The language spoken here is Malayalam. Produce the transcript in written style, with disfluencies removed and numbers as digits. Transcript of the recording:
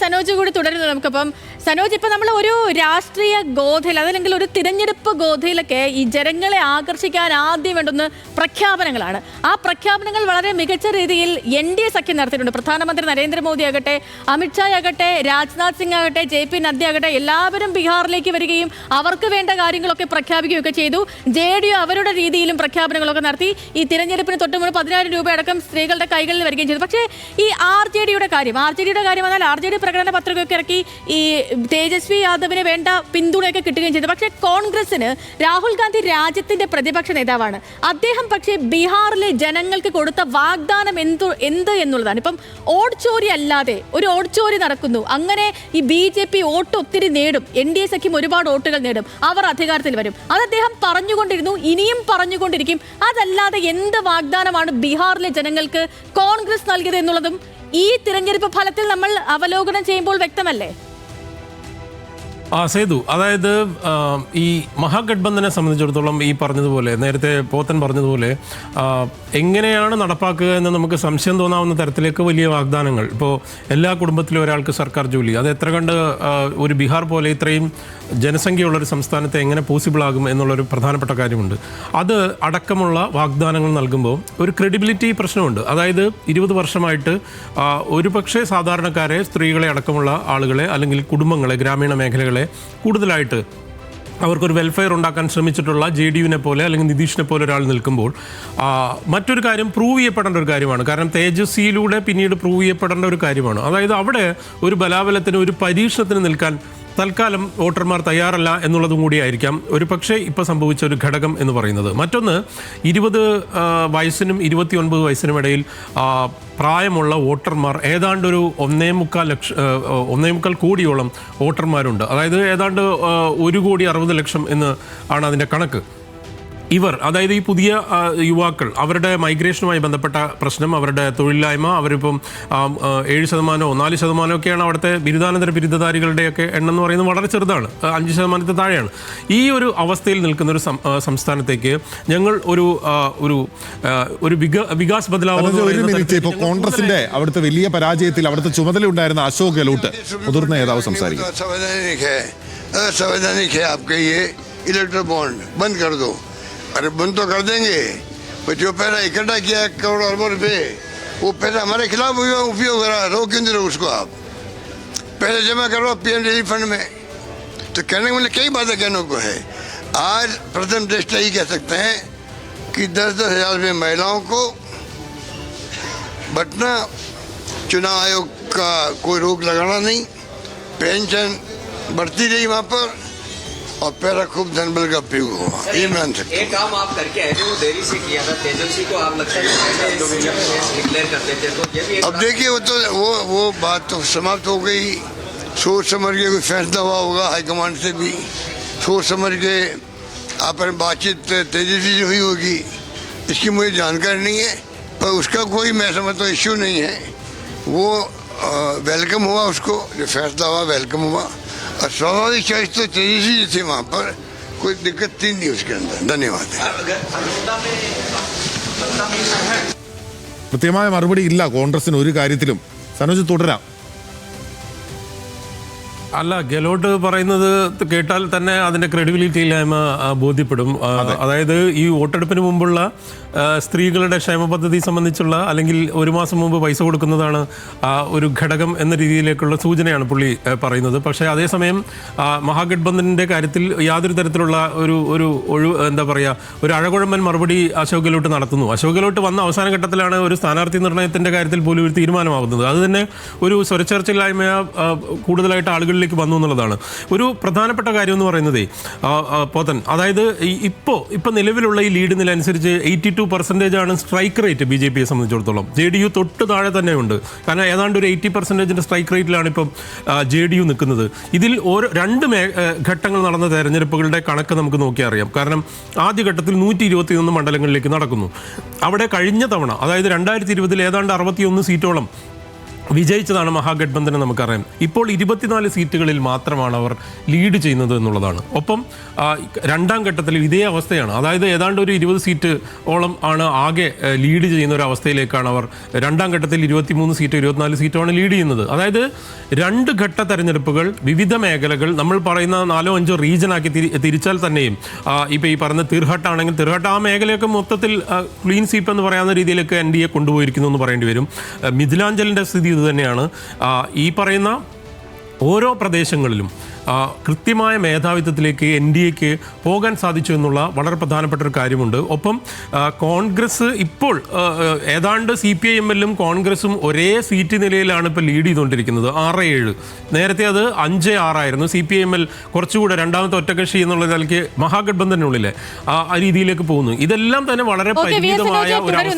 സനോജ് കൂടി തുടരുന്നത് നമുക്കപ്പം സനോജ്, ഇപ്പം നമ്മൾ ഒരു രാഷ്ട്രീയ ഗോധയിൽ അതല്ലെങ്കിൽ ഒരു തിരഞ്ഞെടുപ്പ് ഗോധയിലൊക്കെ ഈ ജനങ്ങളെ ആകർഷിക്കാൻ ആദ്യം വേണ്ടുന്ന പ്രഖ്യാപനങ്ങളാണ്. ആ പ്രഖ്യാപനങ്ങൾ വളരെ മികച്ച രീതിയിൽ NDA സഖ്യം നടത്തിയിട്ടുണ്ട്. പ്രധാനമന്ത്രി നരേന്ദ്രമോദി ആകട്ടെ, അമിത്ഷാ ആകട്ടെ, രാജ്നാഥ് സിംഗ് ആകട്ടെ, JP നദ്ദ ആകട്ടെ, എല്ലാവരും ബീഹാറിലേക്ക് വരികയും അവർക്ക് വേണ്ട കാര്യങ്ങളൊക്കെ പ്രഖ്യാപിക്കുകയൊക്കെ ചെയ്തു. JDU അവരുടെ രീതിയിലും പ്രഖ്യാപനങ്ങളൊക്കെ നടത്തി. ഈ തിരഞ്ഞെടുപ്പിന് തൊട്ട് മുമ്പ് 10,000 രൂപ അടക്കം സ്ത്രീകളുടെ കൈകളിൽ വരികയും ചെയ്തു. പക്ഷേ ഈ RJDയുടെ കാര്യം വന്നാൽ RJD പ്രകടന പത്രികയൊക്കെ ഇറക്കി ഈ തേജസ്വി യാദവിന് വേണ്ട പിന്തുണയൊക്കെ കിട്ടുകയും ചെയ്തു. പക്ഷേ കോൺഗ്രസിന് രാഹുൽ ഗാന്ധി രാജ്യത്തിന്റെ പ്രതിപക്ഷ നേതാവാണ്. അദ്ദേഹം പക്ഷേ ബീഹാറിലെ ജനങ്ങൾക്ക് കൊടുത്ത വാഗ്ദാനം എന്ത് എന്നുള്ളതാണ്. ഇപ്പം ഓട്ചോരി അല്ലാതെ ഒരു ഓട്ചോരി നടക്കുന്നു. അങ്ങനെ ഈ BJP വോട്ട് ഒത്തിരി നേടും, NDA സഖ്യം ഒരുപാട് വോട്ടുകൾ നേടും, അവർ അധികാരത്തിൽ വരും. അത് അദ്ദേഹം പറഞ്ഞുകൊണ്ടിരുന്നു, ഇനിയും പറഞ്ഞുകൊണ്ടിരിക്കും. അതല്ലാതെ എന്ത് വാഗ്ദാനമാണ് ബീഹാറിലെ ജനങ്ങൾക്ക് കോൺഗ്രസ് നൽകിയത് എന്നുള്ളതും ഈ തിരഞ്ഞെടുപ്പ് ഫലത്തിൽ നമ്മൾ അവലോകനം ചെയ്യുമ്പോൾ വ്യക്തമല്ലേ? സേതു, അതായത് ഈ മഹാഗഡ്ബന്ധനെ സംബന്ധിച്ചിടത്തോളം ഈ പറഞ്ഞതുപോലെ, നേരത്തെ പോത്തൻ പറഞ്ഞതുപോലെ, എങ്ങനെയാണ് നടപ്പാക്കുക എന്ന് നമുക്ക് സംശയം തോന്നാവുന്ന തരത്തിലേക്ക് വലിയ വാഗ്ദാനങ്ങൾ. ഇപ്പോൾ എല്ലാ കുടുംബത്തിലും ഒരാൾക്ക് സർക്കാർ ജോലി, അത് എത്ര കണ്ട് ഒരു ബീഹാർ പോലെ ഇത്രയും ജനസംഖ്യയുള്ളൊരു സംസ്ഥാനത്ത് എങ്ങനെ പോസിബിൾ ആകും എന്നുള്ളൊരു പ്രധാനപ്പെട്ട കാര്യമുണ്ട്. അത് അടക്കമുള്ള വാഗ്ദാനങ്ങൾ നൽകുമ്പോൾ ഒരു ക്രെഡിബിലിറ്റി പ്രശ്നമുണ്ട്. അതായത് 20 വർഷമായിട്ട് ഒരുപക്ഷെ സാധാരണക്കാരെ, സ്ത്രീകളെ അടക്കമുള്ള ആളുകളെ അല്ലെങ്കിൽ കുടുംബങ്ങളെ, ഗ്രാമീണ മേഖലകളെ കൂടുതലായിട്ട് അവർക്കൊരു വെൽഫെയർ ഉണ്ടാക്കാൻ ശ്രമിച്ചിട്ടുള്ള JDUവിനെ പോലെ അല്ലെങ്കിൽ നിതീഷിനെ പോലെ ഒരാൾ നിൽക്കുമ്പോൾ മറ്റൊരു കാര്യം പ്രൂവ് ചെയ്യപ്പെടേണ്ട ഒരു കാര്യമാണ്. കാരണം തേജസ്വിയിലൂടെ പിന്നീട് പ്രൂവ് ചെയ്യപ്പെടേണ്ട ഒരു കാര്യമാണ്. അതായത് അവിടെ ഒരു ബലാബലത്തിന്, ഒരു പരീക്ഷണത്തിന് നിൽക്കാൻ തൽക്കാലം വോട്ടർമാർ തയ്യാറല്ല എന്നുള്ളതും കൂടിയായിരിക്കാം ഒരു പക്ഷേ ഇപ്പോൾ സംഭവിച്ച ഒരു ഘടകം എന്ന് പറയുന്നത്. മറ്റൊന്ന്, 20 വയസ്സിനും 29 വയസ്സിനും ഇടയിൽ പ്രായമുള്ള വോട്ടർമാർ ഏതാണ്ടൊരു 1.25 കോടിയോളം വോട്ടർമാരുണ്ട്. അതായത് ഏതാണ്ട് 1,60,00,000 എന്ന് ആണ് അതിൻ്റെ കണക്ക്. ഇവർ, അതായത് ഈ പുതിയ യുവാക്കൾ, അവരുടെ മൈഗ്രേഷനുമായി ബന്ധപ്പെട്ട പ്രശ്നം, അവരുടെ തൊഴിലില്ലായ്മ, അവരിപ്പം 7%, 4% ഒക്കെയാണ് അവിടുത്തെ ബിരുദാനന്തര ബിരുദധാരികളുടെയൊക്കെ എണ്ണം എന്ന് പറയുന്നത് വളരെ ചെറുതാണ്, 5% താഴെയാണ്. ഈ ഒരു അവസ്ഥയിൽ നിൽക്കുന്ന ഒരു സംസ്ഥാനത്തേക്ക് ഞങ്ങൾ ഒരു വികാസ് ബദലാവ്. ഇപ്പോൾ കോൺഗ്രസിന്റെ അവിടുത്തെ വലിയ പരാജയത്തിൽ അവിടുത്തെ ചുമതല ഉണ്ടായിരുന്ന അശോക് ഗെഹ്ലോട്ട്, മുതിർന്ന നേതാവ്, സംസാരിക്കും. अरे बंद तो कर देंगे, पर जो पैसा इकट्ठा किया 1 करोड़ अरबों रुपए, वो पैसा हमारे खिलाफ उपयोग हो रहा है. रोक क्यों दे रहे उसको? आप पैसे जमा करो PM रिलीफ फंड में. तो कहने के लिए कई बातें कहने को है. आज प्रथम दृष्टया ही कह सकते हैं कि 10-10 हज़ार रुपये महिलाओं को बटना, चुनाव आयोग का कोई रोक लगाना नहीं, पेंशन बढ़ती रही वहाँ पर और पैरा खूब धनबल का प्रयोग हुआ. ये मान सकते. एक काम आप करके आए थे, वो देरी से किया था. तेजस्वी को आप लगता है डिक्लेयर करते थे, तो ये भी अब देखिए वो बात तो समाप्त हो गई. सोच समझ के कोई फैसला हुआ होगा हाईकमांड से भी, सोच समझ के आपस में बातचीत तेजस्वी से हुई होगी. इसकी मुझे जानकारी नहीं है, पर उसका कोई मैं समझता हूँ इश्यू नहीं है. वो वेलकम हुआ, उसको जो फैसला हुआ वेलकम हुआ. और स्वाभाविक चॉइस तो तेजस्वी थे वहाँ पर, कोई दिक्कत थी नहीं उसके अंदर. धन्यवाद. കൃത്യമായ മറുപടി ഇല്ല കോൺഗ്രസിന് ഒരു കാര്യത്തിലും. സനോജ്, തുടരാം. അല്ല, ഗെഹ്ലോട്ട് പറയുന്നത് കേട്ടാൽ തന്നെ അതിൻ്റെ ക്രെഡിബിലിറ്റി ഇല്ലായ്മ ബോധ്യപ്പെടും. അതായത് ഈ വോട്ടെടുപ്പിന് മുമ്പുള്ള സ്ത്രീകളുടെ ക്ഷേമ പദ്ധതി സംബന്ധിച്ചുള്ള, അല്ലെങ്കിൽ 1 മാസം മുമ്പ് പൈസ കൊടുക്കുന്നതാണ് ഒരു ഘടകം എന്ന രീതിയിലേക്കുള്ള സൂചനയാണ് പുള്ളി പറയുന്നത്. പക്ഷേ അതേസമയം മഹാഗഡ്ബന്ധൻ്റെ കാര്യത്തിൽ യാതൊരു തരത്തിലുള്ള എന്താ പറയുക, ഒരു അഴകുഴമ്പൻ മറുപടി അശോക് ഗെഹ്ലോട്ട് നടത്തുന്നു. അശോക് ഗെഹ്ലോട്ട് വന്ന അവസാന ഘട്ടത്തിലാണ് ഒരു സ്ഥാനാർത്ഥി നിർണ്ണയത്തിൻ്റെ കാര്യത്തിൽ പോലും ഒരു തീരുമാനമാകുന്നത്. അത് തന്നെ ഒരു സ്വരച്ചേർച്ചയില്ലായ്മ കൂടുതലായിട്ട് ആളുകളിലേക്ക് വന്നു എന്നുള്ളതാണ് ഒരു പ്രധാനപ്പെട്ട കാര്യം എന്ന് പറയുന്നത്. പോത്തൻ, അതായത് ഇപ്പോൾ നിലവിലുള്ള ഈ ലീഡ് നില അനുസരിച്ച് 82% ആണ് സ്ട്രൈക്ക് റേറ്റ് BJPയെ സംബന്ധിച്ചിടത്തോളം. JDU തൊട്ട് താഴെ തന്നെയുണ്ട്. കാരണം ഏതാണ്ട് ഒരു 80% സ്ട്രൈക്ക് റേറ്റിലാണ് ഇപ്പം JDU നിൽക്കുന്നത്. ഇതിൽ 2 ഘട്ടങ്ങൾ നടന്ന തെരഞ്ഞെടുപ്പുകളുടെ കണക്ക് നമുക്ക് നോക്കിയാൽ അറിയാം. കാരണം ആദ്യഘട്ടത്തിൽ 121 മണ്ഡലങ്ങളിലേക്ക് നടക്കുന്നു. അവിടെ കഴിഞ്ഞ തവണ, അതായത് 2020 ഏതാണ്ട് 61 സീറ്റോളം വിജയിച്ചതാണ് മഹാഗഡ്ബന്ധനം നമുക്കറിയാം. ഇപ്പോൾ 24 സീറ്റുകളിൽ മാത്രമാണ് അവർ ലീഡ് ചെയ്യുന്നത് എന്നുള്ളതാണ്. ഒപ്പം രണ്ടാം ഘട്ടത്തിൽ ഇതേ അവസ്ഥയാണ്. അതായത് ഏതാണ്ട് ഒരു 20 സീറ്റ് ഓളം ആണ് ആകെ ലീഡ് ചെയ്യുന്ന ഒരു അവസ്ഥയിലേക്കാണ് അവർ. രണ്ടാം ഘട്ടത്തിൽ 23 സീറ്റ് 24 സീറ്റുമാണ് ലീഡ് ചെയ്യുന്നത്. അതായത് 2 ഘട്ട തെരഞ്ഞെടുപ്പുകൾ, വിവിധ മേഖലകൾ, നമ്മൾ പറയുന്ന 4-5 റീജനാക്കി തിരിച്ചാൽ തന്നെയും ഇപ്പോൾ ഈ പറഞ്ഞ തിർഹട്ട് ആണെങ്കിൽ തിർഹട്ട് ആ മേഖലയൊക്കെ മൊത്തത്തിൽ ക്ലീൻ സ്വീപ്പ് എന്ന് പറയാവുന്ന രീതിയിലൊക്കെ NDA കൊണ്ടുപോയിരിക്കുന്നു എന്ന് പറയേണ്ടി വരും. മിഥിലാഞ്ചലിൻ്റെ സ്ഥിതി ഇത് തന്നെയാണ്. ഈ പറയുന്ന ഓരോ പ്രദേശങ്ങളിലും കൃത്യമായ മേധാവിത്വത്തിലേക്ക് NDAക്ക് പോകാൻ സാധിച്ചു എന്നുള്ള വളരെ പ്രധാനപ്പെട്ട ഒരു കാര്യമുണ്ട്. ഒപ്പം കോൺഗ്രസ് ഇപ്പോൾ ഏതാണ്ട് CPIM-ലും കോൺഗ്രസും ഒരേ സീറ്റ് നിലയിലാണ് ഇപ്പോൾ ലീഡ് ചെയ്തുകൊണ്ടിരിക്കുന്നത്, 6-7. നേരത്തെ അത് 5-6 ആയിരുന്നു. CPIM-ൽ കുറച്ചുകൂടെ രണ്ടാമത്തെ ഒറ്റകക്ഷി എന്നുള്ള നിലയ്ക്ക് മഹാഗഡ്ബന്ധനുള്ളിലെ ആ രീതിയിലേക്ക് പോകുന്നു. ഇതെല്ലാം തന്നെ വളരെ പരിമിതമായ ഒരു അവസ്ഥ.